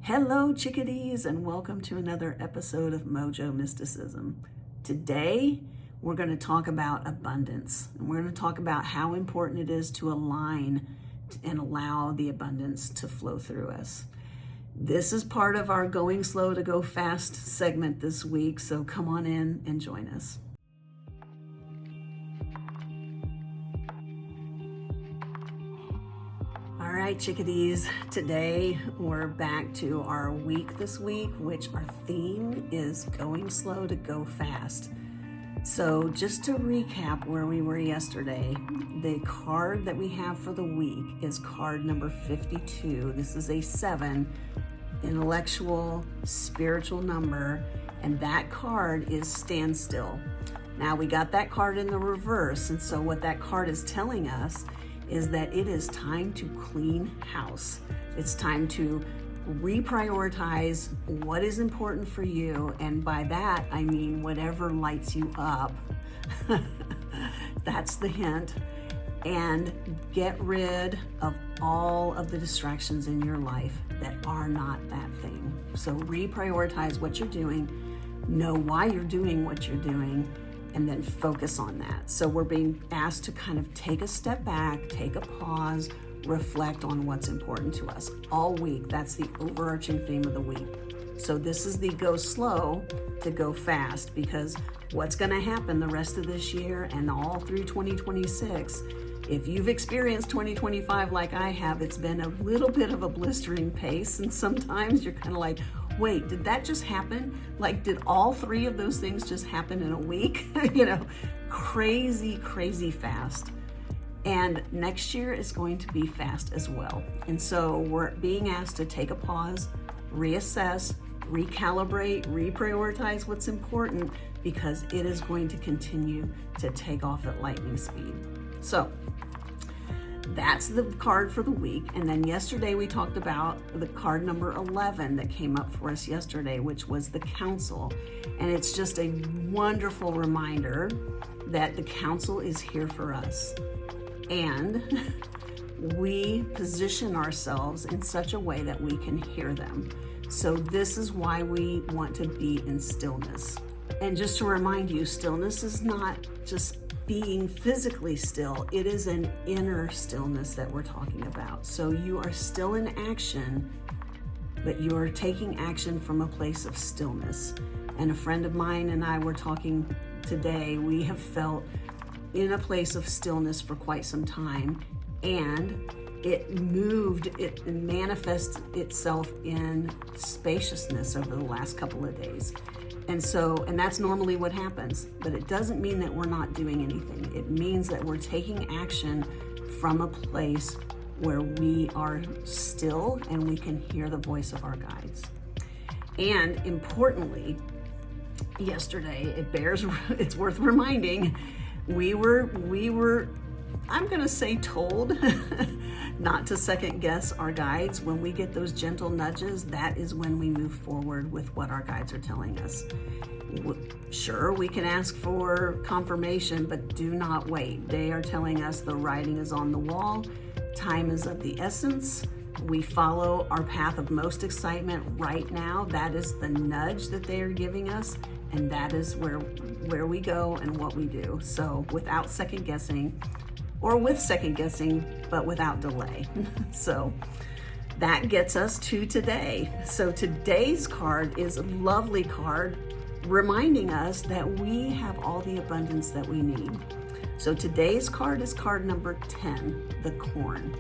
Hello, chickadees, and welcome to another episode of Mojo Mysticism. Today, we're going to talk about abundance, and we're going to talk about how important it is to align and allow the abundance to flow through us. This is part of our Going Slow to Go Fast segment this week, so come on in and join us. All right, chickadees, today we're back to our week this week, which our theme is Going Slow to Go Fast. So just to recap where we were yesterday, the card that we have for the week is card number 52. This is a 7, intellectual, spiritual number, and that card is standstill. Now we got that card in the reverse, and so what that card is telling us is that it is time to clean house. It's time to reprioritize what is important for you, and by that I mean whatever lights you up. That's the hint. And get rid of all of the distractions in your life that are not that thing. So reprioritize what you're doing, know why you're doing what you're doing, and then focus on that. So we're being asked to kind of take a step back, take a pause, reflect on what's important to us all week. That's the overarching theme of the week. So this is the go slow to go fast, because what's gonna happen the rest of this year and all through 2026, if you've experienced 2025 like I have, it's been a little bit of a blistering pace, and sometimes you're kind of like, wait, did that just happen? Like, did all 3 of those things just happen in a week? Crazy, crazy fast. And next year is going to be fast as well. And so we're being asked to take a pause, reassess, recalibrate, reprioritize what's important, because it is going to continue to take off at lightning speed. So that's the card for the week. And then yesterday we talked about the card number 11 that came up for us yesterday, which was the Council. And it's just a wonderful reminder that the Council is here for us. And we position ourselves in such a way that we can hear them. So this is why we want to be in stillness. And just to remind you, stillness is not just being physically still, it is an inner stillness that we're talking about. So you are still in action, but you are taking action from a place of stillness. And a friend of mine and I were talking today. We have felt in a place of stillness for quite some time, and it manifests itself in spaciousness over the last couple of days. And that's normally what happens, but it doesn't mean that we're not doing anything. It means that we're taking action from a place where we are still and we can hear the voice of our guides. And importantly, yesterday, it's worth reminding, we were, I'm gonna say told, not to second guess our guides. When we get those gentle nudges, that is when we move forward with what our guides are telling us. Sure, we can ask for confirmation, but do not wait. They are telling us the writing is on the wall, time is of the essence. We follow our path of most excitement right now. That is the nudge that they are giving us, and that is where we go and what we do. So without second guessing, or with second guessing, but without delay. So that gets us to today. So today's card is a lovely card reminding us that we have all the abundance that we need. So today's card is card number 10, the corn.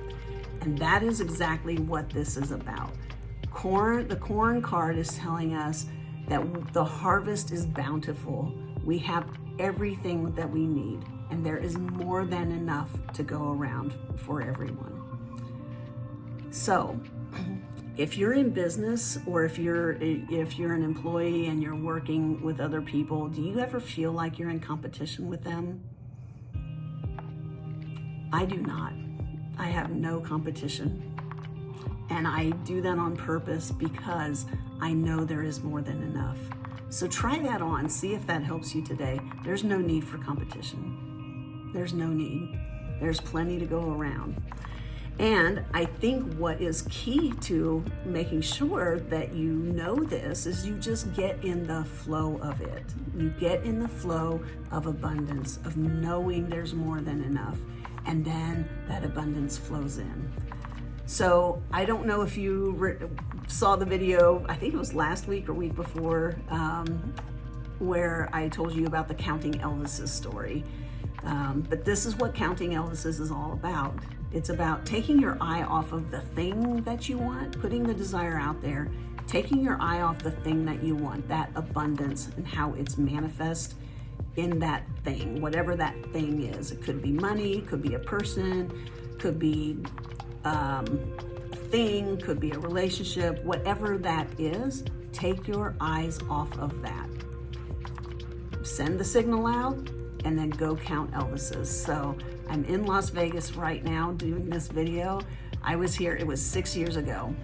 And that is exactly what this is about. The corn card is telling us that the harvest is bountiful. We have everything that we need, and there is more than enough to go around for everyone. So if you're in business, or if you're an employee and you're working with other people, do you ever feel like you're in competition with them? I do not. I have no competition. And I do that on purpose because I know there is more than enough. So try that on, see if that helps you today. There's no need for competition. There's no need. There's plenty to go around. And I think what is key to making sure that you know this is you just get in the flow of it. You get in the flow of abundance, of knowing there's more than enough, and then that abundance flows in. So I don't know if you saw the video, I think it was last week or week before, where I told you about the Counting Elvises story. But this is what Counting Elvises is all about. It's about taking your eye off of the thing that you want, putting the desire out there, taking your eye off the thing that you want, that abundance, and how it's manifest in that thing, whatever that thing is. It could be money, could be a person, could be a thing, could be a relationship, whatever that is. Take your eyes off of that. Send the signal out, and then go count Elvises. So I'm in Las Vegas right now doing this video. I was here, it was 6 years ago,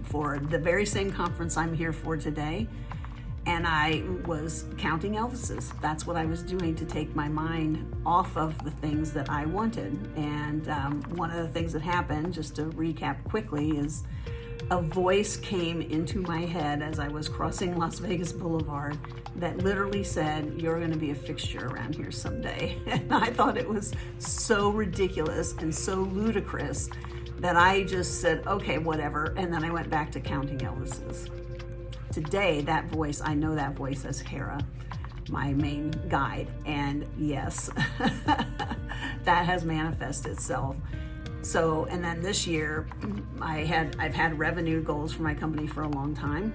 for the very same conference I'm here for today. And I was counting Elvises. That's what I was doing to take my mind off of the things that I wanted. And one of the things that happened, just to recap quickly, is a voice came into my head as I was crossing Las Vegas Boulevard that literally said, "You're going to be a fixture around here someday." And I thought it was so ridiculous and so ludicrous that I just said, okay, whatever. And then I went back to counting Elvises. Today, that voice, I know that voice as Hera, my main guide. And yes, that has manifested itself. So, and then this year, I've had revenue goals for my company for a long time,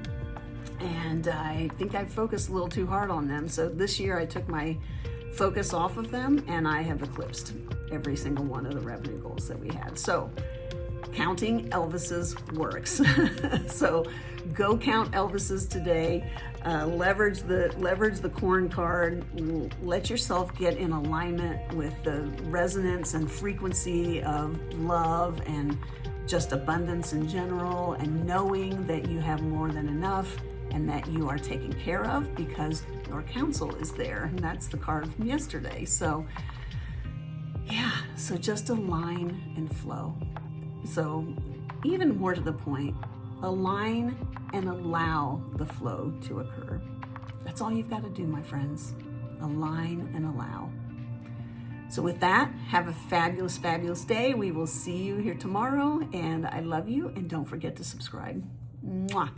and I think I focused a little too hard on them. So this year I took my focus off of them, and I have eclipsed every single one of the revenue goals that we had. So counting Elvises works. So go count Elvises today. Leverage the corn card. Let yourself get in alignment with the resonance and frequency of love and just abundance in general, and knowing that you have more than enough and that you are taken care of because your counsel is there. And that's the card from yesterday. So yeah, so just align and flow. So even more to the point, align and allow the flow to occur. That's all you've got to do, my friends. Align and allow. So with that, have a fabulous, fabulous day. We will see you here tomorrow, and I love you, and don't forget to subscribe. Mwah.